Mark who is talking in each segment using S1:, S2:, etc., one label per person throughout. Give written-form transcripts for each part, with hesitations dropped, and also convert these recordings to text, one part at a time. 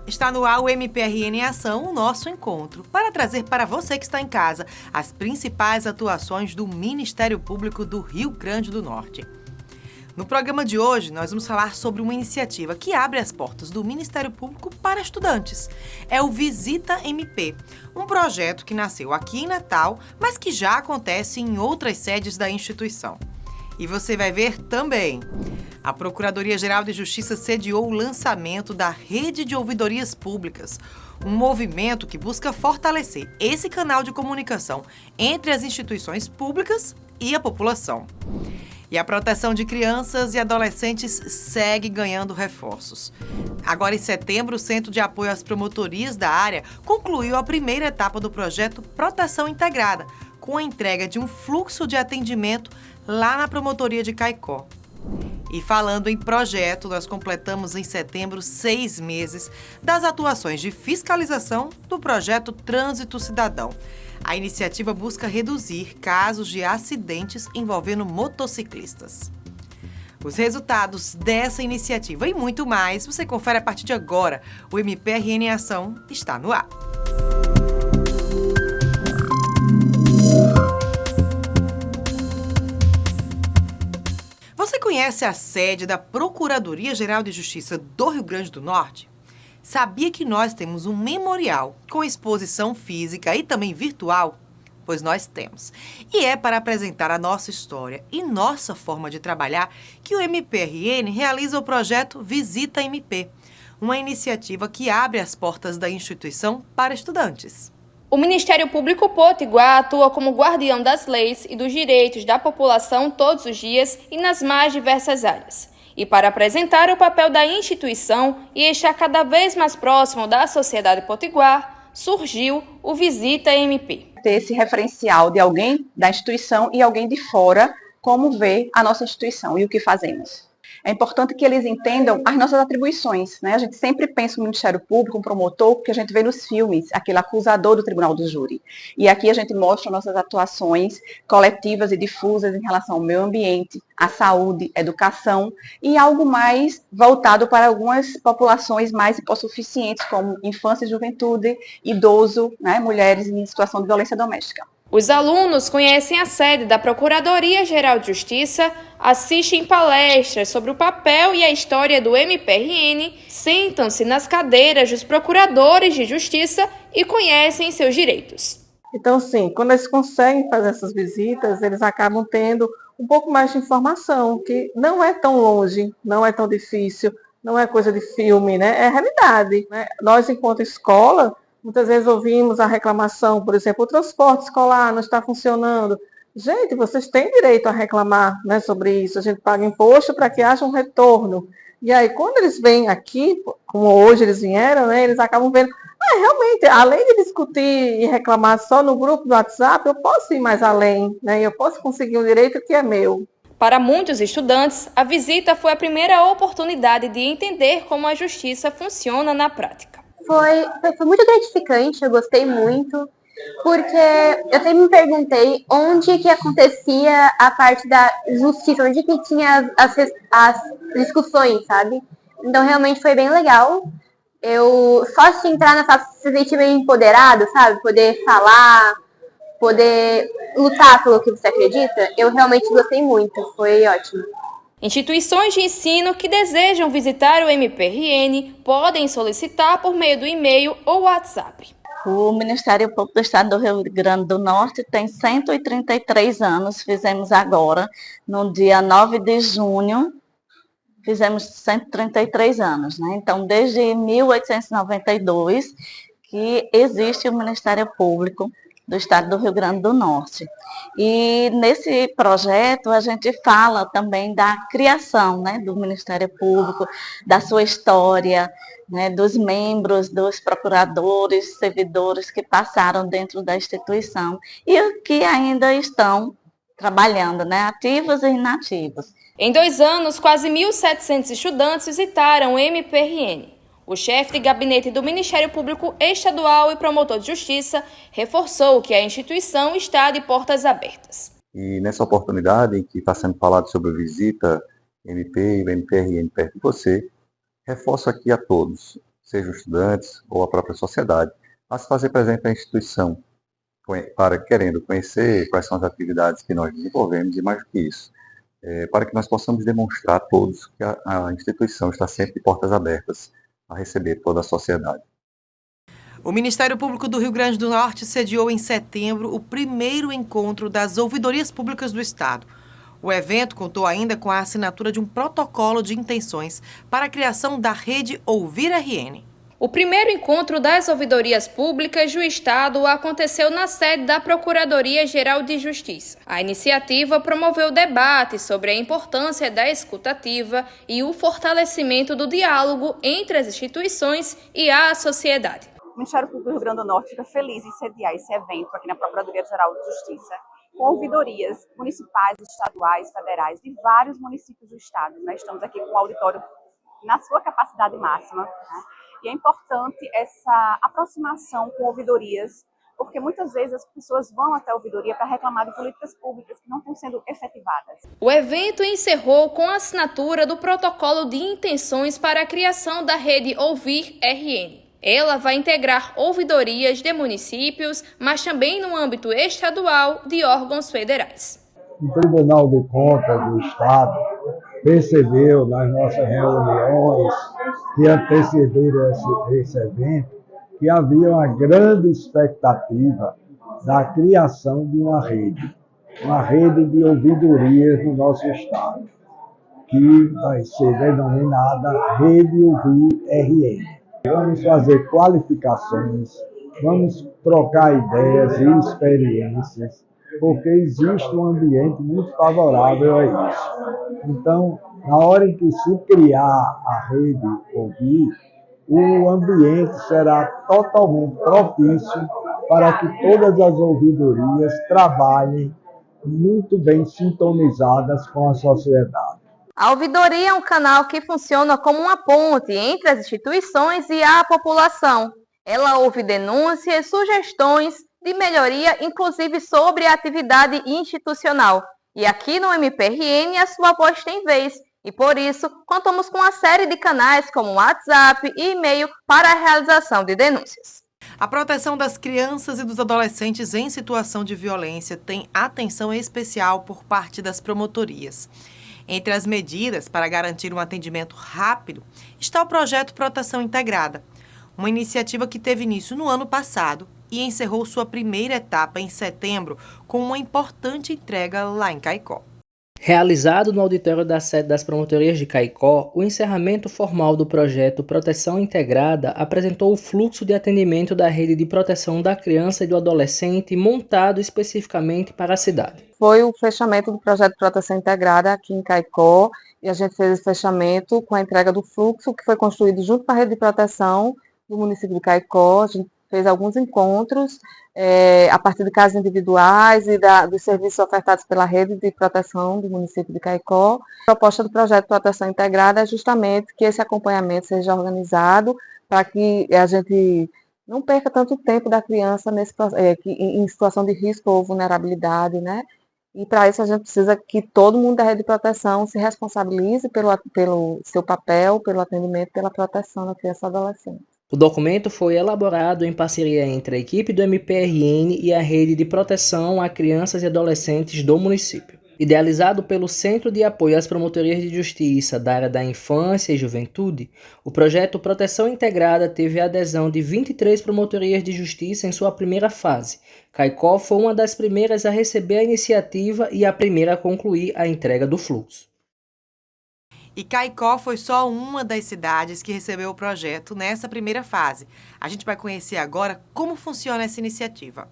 S1: Está no ar o MPRN em Ação, o nosso encontro, para trazer para você que está em casa as principais atuações do Ministério Público do Rio Grande do Norte. No programa de hoje, nós vamos falar sobre uma iniciativa que abre as portas do Ministério Público para estudantes. É o Visita MP, um projeto que nasceu aqui em Natal, mas que já acontece em outras sedes da instituição. E você vai ver também. A Procuradoria-Geral de Justiça sediou o lançamento da Rede de Ouvidorias Públicas, um movimento que busca fortalecer esse canal de comunicação entre as instituições públicas e a população. E a proteção de crianças e adolescentes segue ganhando reforços. Agora, em setembro, o Centro de Apoio às Promotorias da área concluiu a primeira etapa do projeto Proteção Integrada, com a entrega de um fluxo de atendimento lá na Promotoria de Caicó. E falando em projeto, nós completamos em setembro 6 meses das atuações de fiscalização do projeto Trânsito Cidadão. A iniciativa busca reduzir casos de acidentes envolvendo motociclistas. Os resultados dessa iniciativa e muito mais você confere a partir de agora. O MPRN em Ação está no ar. Você conhece a sede da Procuradoria-Geral de Justiça do Rio Grande do Norte? Sabia que nós temos um memorial com exposição física e também virtual? Pois nós temos. E é para apresentar a nossa história e nossa forma de trabalhar que o MPRN realiza o projeto Visita MP, uma iniciativa que abre as portas da instituição para estudantes.
S2: O Ministério Público Potiguar atua como guardião das leis e dos direitos da população todos os dias e nas mais diversas áreas. E para apresentar o papel da instituição e estar cada vez mais próximo da sociedade potiguar, surgiu o Visita MP.
S3: Ter esse referencial de alguém da instituição e alguém de fora, como vê a nossa instituição e o que fazemos. É importante que eles entendam as nossas atribuições, né? A gente sempre pensa no Ministério Público, um promotor, que a gente vê nos filmes, aquele acusador do Tribunal do Júri. E aqui a gente mostra nossas atuações coletivas e difusas em relação ao meio ambiente, à saúde, educação e algo mais voltado para algumas populações mais hipossuficientes, como infância e juventude, idoso, né? Mulheres em situação de violência doméstica.
S2: Os alunos conhecem a sede da Procuradoria-Geral de Justiça, assistem palestras sobre o papel e a história do MPRN, sentam-se nas cadeiras dos procuradores de justiça e conhecem seus direitos.
S4: Então, sim, quando eles conseguem fazer essas visitas, eles acabam tendo um pouco mais de informação, que não é tão longe, não é tão difícil, não é coisa de filme, né? É realidade, né? Nós, enquanto escola, muitas vezes ouvimos a reclamação, por exemplo, o transporte escolar não está funcionando. Gente, vocês têm direito a reclamar, né, sobre isso. A gente paga imposto para que haja um retorno. E aí, quando eles vêm aqui, como hoje eles vieram, né, eles acabam vendo, realmente, além de discutir e reclamar só no grupo do WhatsApp, eu posso ir mais além, né, eu posso conseguir um direito que é meu.
S2: Para muitos estudantes, a visita foi a primeira oportunidade de entender como a justiça funciona na prática.
S5: Foi muito gratificante, eu gostei muito, porque eu sempre me perguntei onde que acontecia a parte da justiça, onde que tinha as discussões, sabe? Então realmente foi bem legal. Eu só de entrar na sala se sentir meio empoderado, sabe? Poder falar, poder lutar pelo que você acredita, eu realmente gostei muito, foi ótimo.
S2: Instituições de ensino que desejam visitar o MPRN podem solicitar por meio do e-mail ou WhatsApp.
S6: O Ministério Público do Estado do Rio Grande do Norte tem 133 anos, fizemos agora, no dia 9 de junho, fizemos 133 anos, né? Então, desde 1892 que existe o Ministério Público do Estado do Rio Grande do Norte. E nesse projeto a gente fala também da criação, né, do Ministério Público, da sua história, né, dos membros, dos procuradores, servidores que passaram dentro da instituição e que ainda estão trabalhando, né, ativos e inativos.
S2: Em 2 anos, quase 1.700 estudantes visitaram o MPRN. O chefe de gabinete do Ministério Público Estadual e promotor de justiça reforçou que a instituição está de portas abertas.
S7: E nessa oportunidade em que está sendo falado sobre a visita MP e o MPRN perto de você, reforço aqui a todos, sejam estudantes ou a própria sociedade, a se fazer presente na instituição, querendo conhecer quais são as atividades que nós desenvolvemos e mais do que isso, para que nós possamos demonstrar a todos que a instituição está sempre de portas abertas a receber toda a sociedade.
S1: O Ministério Público do Rio Grande do Norte sediou em setembro o primeiro encontro das ouvidorias públicas do Estado. O evento contou ainda com a assinatura de um protocolo de intenções para a criação da rede Ouvir RN.
S2: O primeiro encontro das ouvidorias públicas do Estado aconteceu na sede da Procuradoria-Geral de Justiça. A iniciativa promoveu debates sobre a importância da escutativa e o fortalecimento do diálogo entre as instituições e a sociedade.
S3: O Ministério Público do Rio Grande do Norte fica feliz em sediar esse evento aqui na Procuradoria-Geral de Justiça, com ouvidorias municipais, estaduais, federais, de vários municípios do estado. Nós estamos aqui com o auditório na sua capacidade máxima, né? E é importante essa aproximação com ouvidorias, porque muitas vezes as pessoas vão até a ouvidoria para reclamar de políticas públicas que não estão sendo efetivadas.
S2: O evento encerrou com a assinatura do protocolo de intenções para a criação da rede Ouvir RN. Ela vai integrar ouvidorias de municípios, mas também no âmbito estadual de órgãos federais.
S8: O Tribunal de Contas do Estado percebeu nas nossas reuniões que antecederam esse evento que havia uma grande expectativa da criação de uma rede de ouvidorias no nosso Estado, que vai ser denominada Rede Ouvir RN. Vamos fazer qualificações, vamos trocar ideias e experiências, porque existe um ambiente muito favorável a isso. Então, na hora em que se criar a rede Ouvir, o ambiente será totalmente propício para que todas as ouvidorias trabalhem muito bem sintonizadas com a sociedade.
S2: A ouvidoria é um canal que funciona como uma ponte entre as instituições e a população. Ela ouve denúncias, sugestões de melhoria, inclusive sobre a atividade institucional. E aqui no MPRN a sua voz tem vez. E por isso, contamos com uma série de canais como WhatsApp e e-mail para a realização de denúncias.
S1: A proteção das crianças e dos adolescentes em situação de violência tem atenção especial por parte das promotorias. Entre as medidas para garantir um atendimento rápido está o projeto Proteção Integrada, uma iniciativa que teve início no ano passado e encerrou sua primeira etapa em setembro com uma importante entrega lá em Caicó.
S9: Realizado no auditório da sede das promotorias de Caicó, o encerramento formal do projeto Proteção Integrada apresentou o fluxo de atendimento da rede de proteção da criança e do adolescente montado especificamente para a cidade.
S4: Foi o fechamento do projeto Proteção Integrada aqui em Caicó, e a gente fez esse fechamento com a entrega do fluxo que foi construído junto com a rede de proteção do município de Caicó. A gente fez alguns encontros a partir de casos individuais e dos serviços ofertados pela rede de proteção do município de Caicó. A proposta do projeto Proteção Integrada é justamente que esse acompanhamento seja organizado para que a gente não perca tanto tempo da criança em situação de risco ou vulnerabilidade, né? E para isso a gente precisa que todo mundo da rede de proteção se responsabilize pelo seu papel, pelo atendimento, pela proteção da criança e adolescente.
S9: O documento foi elaborado em parceria entre a equipe do MPRN e a Rede de Proteção a Crianças e Adolescentes do município. Idealizado pelo Centro de Apoio às Promotorias de Justiça da área da Infância e Juventude, o projeto Proteção Integrada teve a adesão de 23 promotorias de justiça em sua primeira fase. Caicó foi uma das primeiras a receber a iniciativa e a primeira a concluir a entrega do fluxo.
S1: E Caicó foi só uma das cidades que recebeu o projeto nessa primeira fase. A gente vai conhecer agora como funciona essa iniciativa.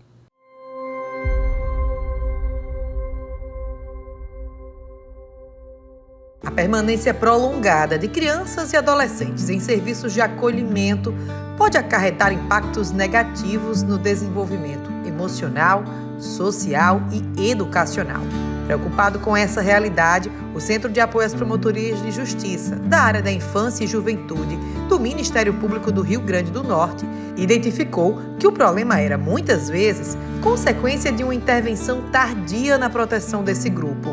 S1: A permanência prolongada de crianças e adolescentes em serviços de acolhimento pode acarretar impactos negativos no desenvolvimento emocional, social e educacional. Preocupado com essa realidade, o Centro de Apoio às Promotorias de Justiça da área da Infância e Juventude do Ministério Público do Rio Grande do Norte identificou que o problema era, muitas vezes, consequência de uma intervenção tardia na proteção desse grupo.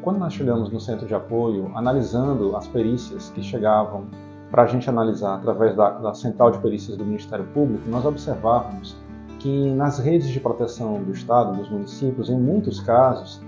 S10: Quando nós chegamos no centro de apoio, analisando as perícias que chegavam para a gente analisar através da Central de Perícias do Ministério Público, nós observávamos que nas redes de proteção do Estado, dos municípios, em muitos casos,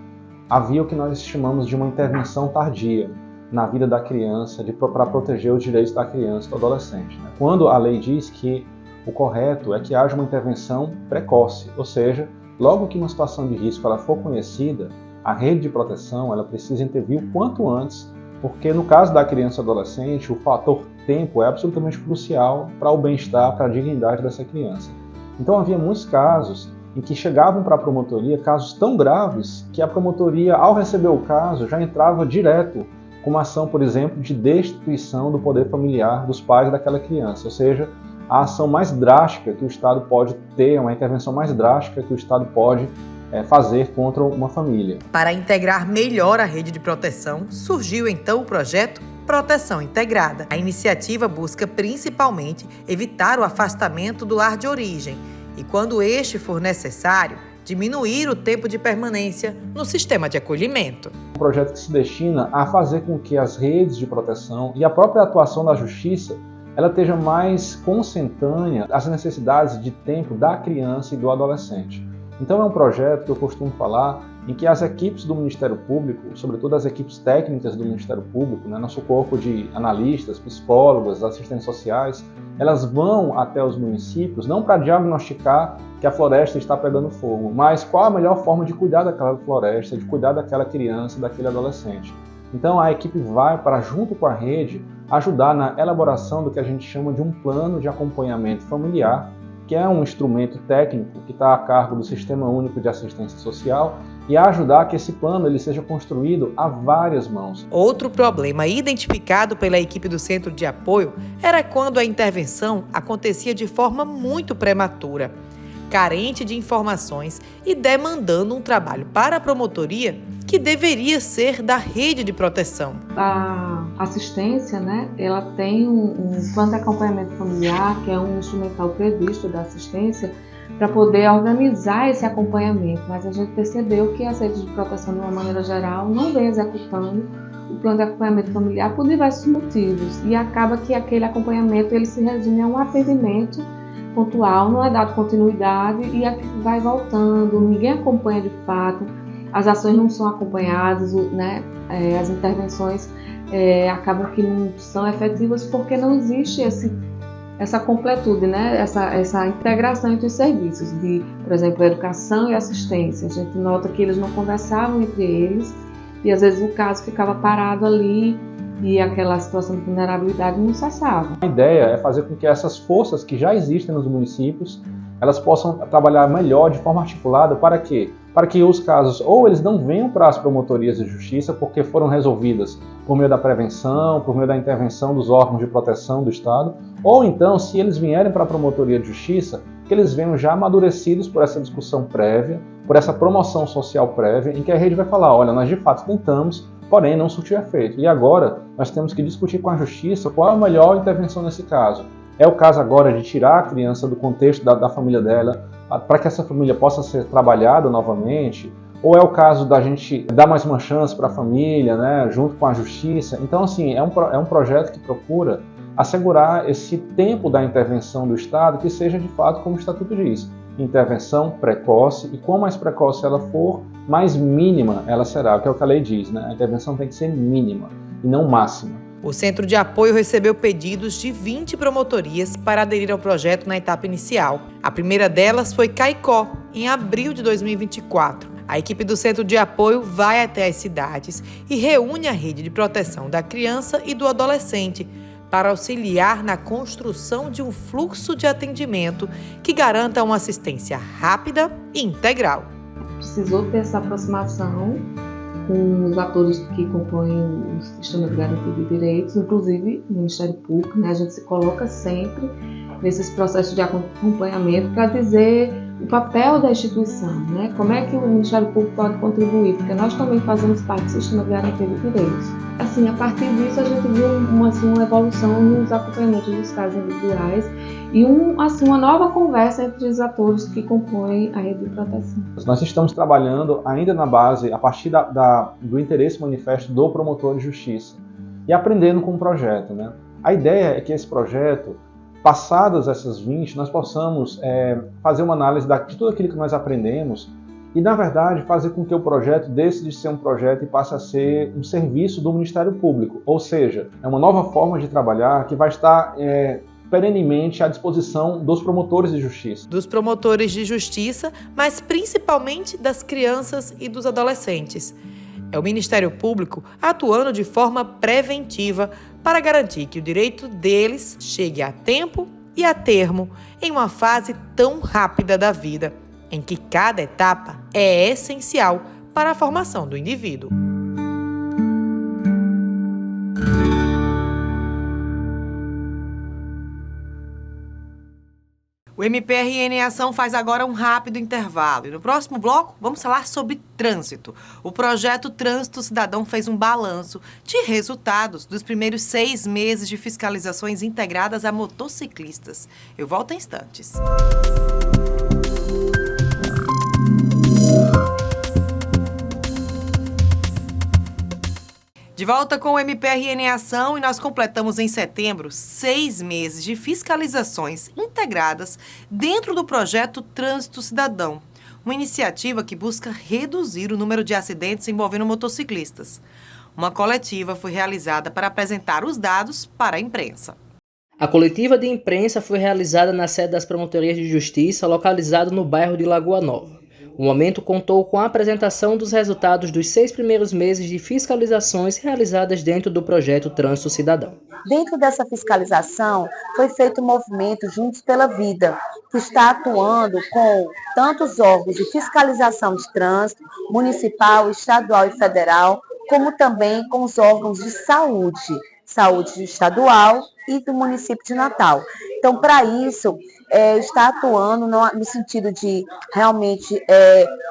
S10: havia o que nós chamamos de uma intervenção tardia na vida da criança para proteger os direitos da criança e do adolescente. Quando a lei diz que o correto é que haja uma intervenção precoce, ou seja, logo que uma situação de risco ela for conhecida, a rede de proteção ela precisa intervir o quanto antes, porque no caso da criança e adolescente, o fator tempo é absolutamente crucial para o bem-estar, para a dignidade dessa criança. Então havia muitos casos em que chegavam para a promotoria casos tão graves que a promotoria, ao receber o caso, já entrava direto com uma ação, por exemplo, de destituição do poder familiar dos pais daquela criança, ou seja, a ação mais drástica que o Estado pode ter, uma intervenção mais drástica que o Estado pode fazer contra uma família.
S1: Para integrar melhor a rede de proteção, surgiu então o projeto Proteção Integrada. A iniciativa busca principalmente evitar o afastamento do lar de origem e, quando este for necessário, diminuir o tempo de permanência no sistema de acolhimento.
S10: Um projeto que se destina a fazer com que as redes de proteção e a própria atuação da Justiça ela esteja mais consentânea às necessidades de tempo da criança e do adolescente. Então é um projeto que eu costumo falar em que as equipes do Ministério Público, sobretudo as equipes técnicas do Ministério Público, nosso corpo de analistas, psicólogos, assistentes sociais, elas vão até os municípios não para diagnosticar que a floresta está pegando fogo, mas qual a melhor forma de cuidar daquela floresta, de cuidar daquela criança, daquele adolescente. Então a equipe vai para, junto com a rede, ajudar na elaboração do que a gente chama de um plano de acompanhamento familiar, que é um instrumento técnico que está a cargo do Sistema Único de Assistência Social, e a ajudar que esse plano ele seja construído a várias mãos.
S1: Outro problema identificado pela equipe do Centro de Apoio era quando a intervenção acontecia de forma muito prematura, carente de informações e demandando um trabalho para a promotoria que deveria ser da rede de proteção.
S11: A assistência, ela tem um plano de acompanhamento familiar, que é um instrumental previsto da assistência, para poder organizar esse acompanhamento, mas a gente percebeu que as redes de proteção, de uma maneira geral, não vem executando o plano de acompanhamento familiar por diversos motivos, e acaba que aquele acompanhamento ele se resume a um atendimento pontual, não é dado continuidade e vai voltando, ninguém acompanha de fato, as ações não são acompanhadas, as intervenções acabam que não são efetivas porque não existe essa completude, essa integração entre os serviços de, por exemplo, educação e assistência. A gente nota que eles não conversavam entre eles e às vezes o caso ficava parado ali e aquela situação de vulnerabilidade não cessava.
S10: A ideia é fazer com que essas forças que já existem nos municípios, elas possam trabalhar melhor, de forma articulada, para quê? Para que os casos, ou eles não venham para as promotorias de justiça porque foram resolvidas por meio da prevenção, por meio da intervenção dos órgãos de proteção do Estado, ou então, se eles vierem para a promotoria de justiça, que eles venham já amadurecidos por essa discussão prévia, por essa promoção social prévia, em que a rede vai falar, olha, nós de fato tentamos, porém não surtiu efeito. E agora nós temos que discutir com a justiça qual é a melhor intervenção nesse caso. É o caso agora de tirar a criança do contexto da família dela, para que essa família possa ser trabalhada novamente, ou é o caso da gente dar mais uma chance para a família, junto com a justiça. Então, assim, é um projeto que procura assegurar esse tempo da intervenção do Estado que seja, de fato, como o Estatuto diz, intervenção precoce, e quanto mais precoce ela for, mais mínima ela será, que é o que a lei diz, A intervenção tem que ser mínima e não máxima.
S1: O Centro de Apoio recebeu pedidos de 20 promotorias para aderir ao projeto na etapa inicial. A primeira delas foi Caicó, em abril de 2024. A equipe do Centro de Apoio vai até as cidades e reúne a rede de proteção da criança e do adolescente para auxiliar na construção de um fluxo de atendimento que garanta uma assistência rápida e integral.
S11: Precisou ter essa aproximação com os atores que compõem o Sistema de Garantia de Direitos, inclusive o Ministério Público, A gente se coloca sempre nesses processos de acompanhamento para dizer o papel da instituição, Como é que o Ministério Público pode contribuir, porque nós também fazemos parte do Sistema de Garantia de Direitos. Assim, a partir disso, a gente viu uma evolução nos acompanhamentos dos casos individuais e uma nova conversa entre os atores que compõem a rede de proteção.
S10: Nós estamos trabalhando ainda na base, a partir do interesse manifesto do promotor de justiça e aprendendo com o projeto, A ideia é que esse projeto, passadas essas 20, nós possamos fazer uma análise de tudo aquilo que nós aprendemos e, na verdade, fazer com que o projeto deixe de ser um projeto e passe a ser um serviço do Ministério Público. Ou seja, é uma nova forma de trabalhar que vai estar perenemente à disposição dos promotores de justiça.
S1: Dos promotores de justiça, mas principalmente das crianças e dos adolescentes. É o Ministério Público atuando de forma preventiva para garantir que o direito deles chegue a tempo e a termo em uma fase tão rápida da vida, em que cada etapa é essencial para a formação do indivíduo. O MPRN em Ação faz agora um rápido intervalo e no próximo bloco vamos falar sobre trânsito. O projeto Trânsito Cidadão fez um balanço de resultados dos primeiros 6 meses de fiscalizações integradas a motociclistas. Eu volto em instantes. De volta com o MPRN em Ação e nós completamos em setembro 6 meses de fiscalizações integradas dentro do projeto Trânsito Cidadão, uma iniciativa que busca reduzir o número de acidentes envolvendo motociclistas. Uma coletiva foi realizada para apresentar os dados para a imprensa.
S9: A coletiva de imprensa foi realizada na sede das Promotorias de Justiça, localizado no bairro de Lagoa Nova. O momento contou com a apresentação dos resultados dos 6 primeiros meses de fiscalizações realizadas dentro do projeto Trânsito Cidadão.
S12: Dentro dessa fiscalização, foi feito um movimento Juntos pela Vida, que está atuando com tantos órgãos de fiscalização de trânsito, municipal, estadual e federal, como também com os órgãos de saúde estadual e do município de Natal. Então, para isso, está atuando no sentido de realmente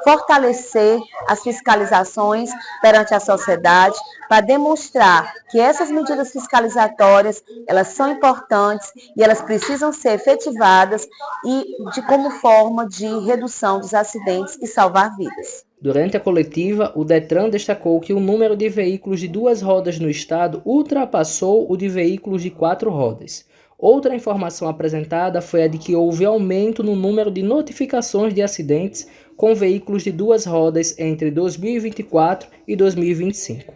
S12: fortalecer as fiscalizações perante a sociedade, para demonstrar que essas medidas fiscalizatórias, elas são importantes e elas precisam ser efetivadas e como forma de redução dos acidentes e salvar vidas.
S9: Durante a coletiva, o Detran destacou que o número de veículos de 2 rodas no estado ultrapassou o de veículos de 4 rodas. Outra informação apresentada foi a de que houve aumento no número de notificações de acidentes com veículos de 2 rodas entre 2024 e 2025.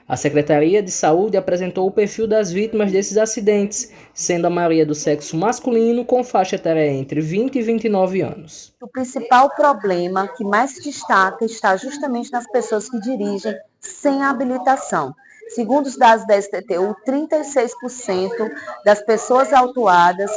S9: A Secretaria de Saúde apresentou o perfil das vítimas desses acidentes, sendo a maioria do sexo masculino com faixa etária entre 20 e 29 anos.
S12: O principal problema que mais se destaca está justamente nas pessoas que dirigem sem habilitação. Segundo os dados da STTU, 36% das pessoas autuadas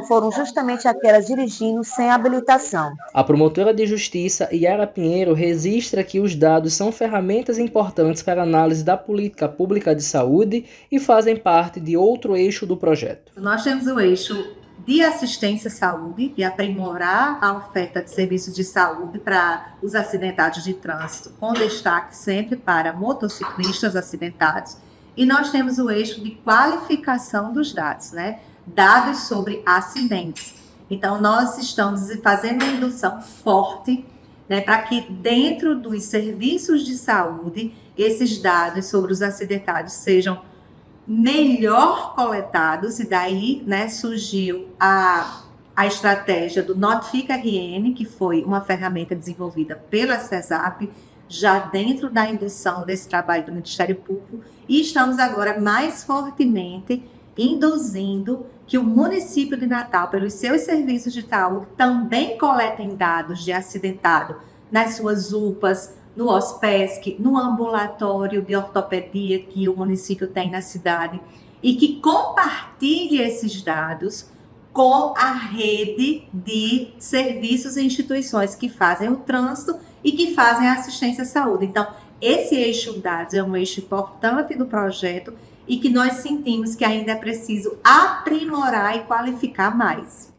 S12: foram justamente aquelas dirigindo sem habilitação.
S9: A promotora de justiça, Yara Pinheiro, registra que os dados são ferramentas importantes para a análise da política pública de saúde e fazem parte de outro eixo do projeto.
S13: Nós temos o eixo de assistência à saúde e aprimorar a oferta de serviços de saúde para os acidentados de trânsito, com destaque sempre para motociclistas acidentados. E nós temos o eixo de qualificação dos dados, né? Dados sobre acidentes. Então, nós estamos fazendo uma indução forte, né, para que dentro dos serviços de saúde, esses dados sobre os acidentados sejam melhor coletados, e daí, né, surgiu a estratégia do Notifica RN, que foi uma ferramenta desenvolvida pela CESAP, já dentro da indução desse trabalho do Ministério Público, e estamos agora mais fortemente induzindo que o município de Natal, pelos seus serviços de saúde, também coletem dados de acidentado nas suas UPAs, no OSPESC, no ambulatório de ortopedia que o município tem na cidade, e que compartilhe esses dados com a rede de serviços e instituições que fazem o trânsito e que fazem a assistência à saúde. Então, esse eixo dados é um eixo importante do projeto e que nós sentimos que ainda é preciso aprimorar e qualificar mais.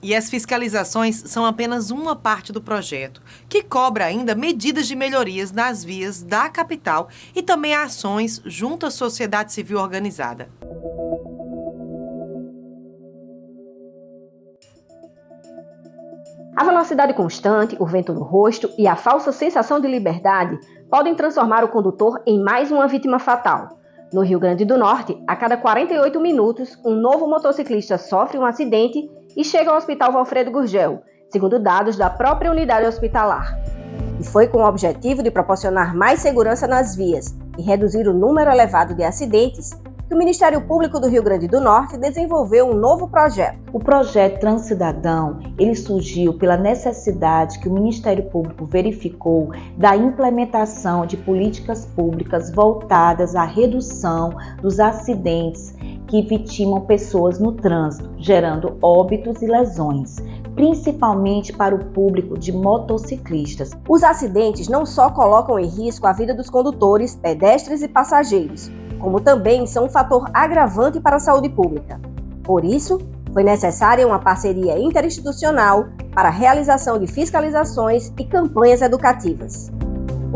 S1: E as fiscalizações são apenas uma parte do projeto, que cobra ainda medidas de melhorias nas vias da capital e também ações junto à sociedade civil organizada.
S14: A velocidade constante, o vento no rosto e a falsa sensação de liberdade podem transformar o condutor em mais uma vítima fatal. No Rio Grande do Norte, a cada 48 minutos, um novo motociclista sofre um acidente e chega ao Hospital Valfredo Gurgel, segundo dados da própria unidade hospitalar. E foi com o objetivo de proporcionar mais segurança nas vias e reduzir o número elevado de acidentes que o Ministério Público do Rio Grande do Norte desenvolveu um novo projeto.
S15: O projeto Transcidadão, ele surgiu pela necessidade que o Ministério Público verificou da implementação de políticas públicas voltadas à redução dos acidentes que vitimam pessoas no trânsito, gerando óbitos e lesões, principalmente para o público de motociclistas.
S14: Os acidentes não só colocam em risco a vida dos condutores, pedestres e passageiros, como também são um fator agravante para a saúde pública. Por isso, foi necessária uma parceria interinstitucional para a realização de fiscalizações e campanhas educativas.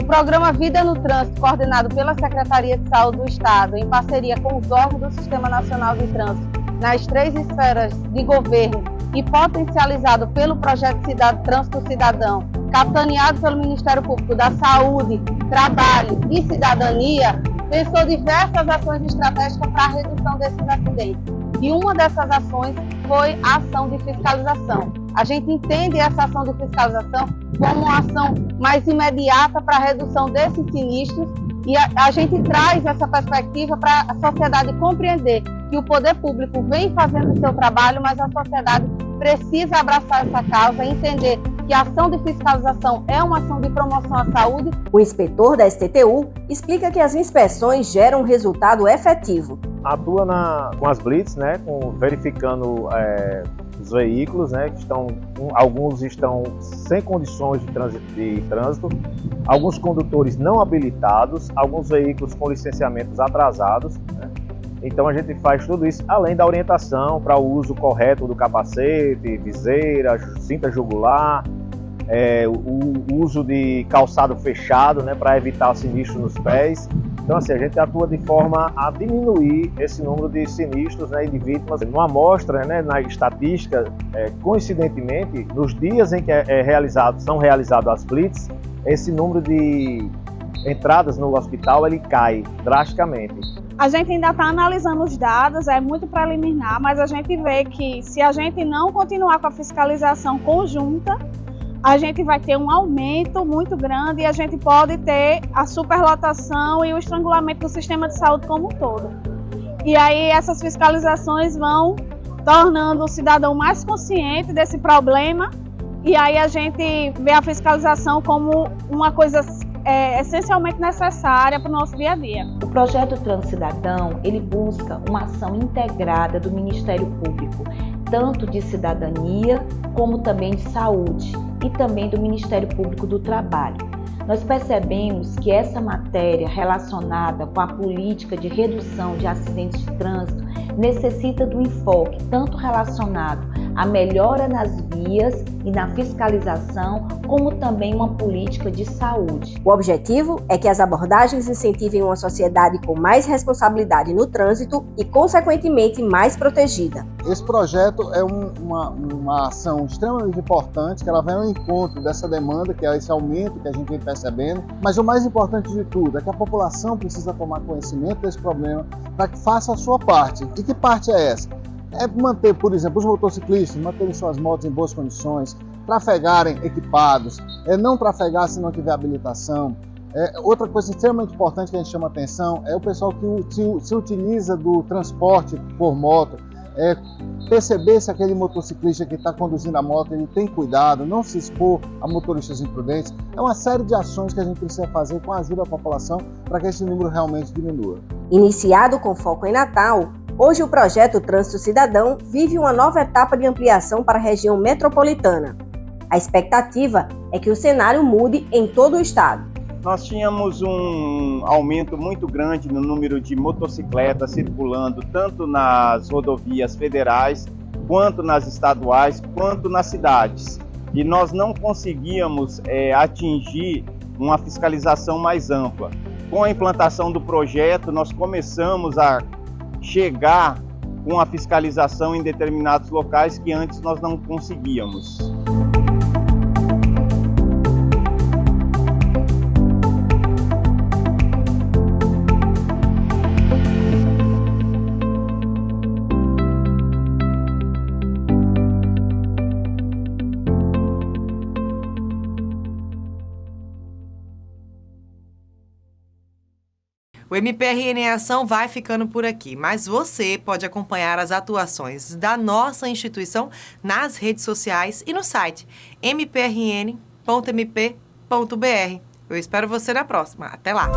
S16: O programa Vida no Trânsito, coordenado pela Secretaria de Saúde do Estado, em parceria com os órgãos do Sistema Nacional de Trânsito, nas 3 esferas de governo e potencializado pelo projeto Trânsito Cidadão, capitaneado pelo Ministério Público da Saúde, Trabalho e Cidadania, pensou diversas ações estratégicas para a redução desses acidentes. E uma dessas ações foi a ação de fiscalização. A gente entende essa ação de fiscalização como uma ação mais imediata para a redução desses sinistros e a gente traz essa perspectiva para a sociedade compreender que o poder público vem fazendo o seu trabalho, mas a sociedade precisa abraçar essa causa e entender que a ação de fiscalização é uma ação de promoção à saúde.
S14: O inspetor da STTU explica que as inspeções geram um resultado efetivo.
S17: Atua com as blitz, né, verificando os veículos, né, que alguns estão sem condições de trânsito, alguns condutores não habilitados, alguns veículos com licenciamentos atrasados, né. Então a gente faz tudo isso além da orientação para o uso correto do capacete, viseira, cinta jugular, o uso de calçado fechado, né, para evitar sinistro nos pés. Então assim, a gente atua de forma a diminuir esse número de sinistros, né, e de vítimas. Numa amostra, né, na estatística, coincidentemente, nos dias em que são realizadas as blitz, esse número de entradas no hospital ele cai drasticamente.
S18: A gente ainda está analisando os dados, é muito preliminar, mas a gente vê que se a gente não continuar com a fiscalização conjunta, a gente vai ter um aumento muito grande e a gente pode ter a superlotação e o estrangulamento do sistema de saúde como um todo. E aí essas fiscalizações vão tornando o cidadão mais consciente desse problema e aí a gente vê a fiscalização como uma coisa essencialmente necessária para o nosso dia a dia.
S15: O projeto Transcidadão, ele busca uma ação integrada do Ministério Público, tanto de cidadania como também de saúde e também do Ministério Público do Trabalho. Nós percebemos que essa matéria relacionada com a política de redução de acidentes de trânsito necessita de um enfoque tanto relacionado à melhora nas vias e na fiscalização, como também uma política de saúde.
S14: O objetivo é que as abordagens incentivem uma sociedade com mais responsabilidade no trânsito e, consequentemente, mais protegida.
S19: Esse projeto é uma ação extremamente importante, que ela vai ao encontro dessa demanda, que é esse aumento que a gente vem percebendo, mas o mais importante de tudo é que a população precisa tomar conhecimento desse problema para que faça a sua parte. E que parte é essa? É manter, por exemplo, os motociclistas manterem suas motos em boas condições, trafegarem equipados, não trafegar se não tiver habilitação. Outra coisa extremamente importante que a gente chama atenção é o pessoal que se utiliza do transporte por moto, perceber se aquele motociclista que está conduzindo a moto ele tem cuidado, não se expor a motoristas imprudentes. É uma série de ações que a gente precisa fazer com a ajuda da população para que esse número realmente diminua.
S14: Iniciado com foco em Natal, hoje o projeto Trânsito Cidadão vive uma nova etapa de ampliação para a região metropolitana. A expectativa é que o cenário mude em todo o estado.
S20: Nós tínhamos um aumento muito grande no número de motocicletas circulando tanto nas rodovias federais, quanto nas estaduais, quanto nas cidades. E nós não conseguíamos atingir uma fiscalização mais ampla. Com a implantação do projeto, nós começamos a chegar com a fiscalização em determinados locais que antes nós não conseguíamos.
S1: O MPRN em Ação vai ficando por aqui, mas você pode acompanhar as atuações da nossa instituição nas redes sociais e no site mprn.mp.br. Eu espero você na próxima. Até lá!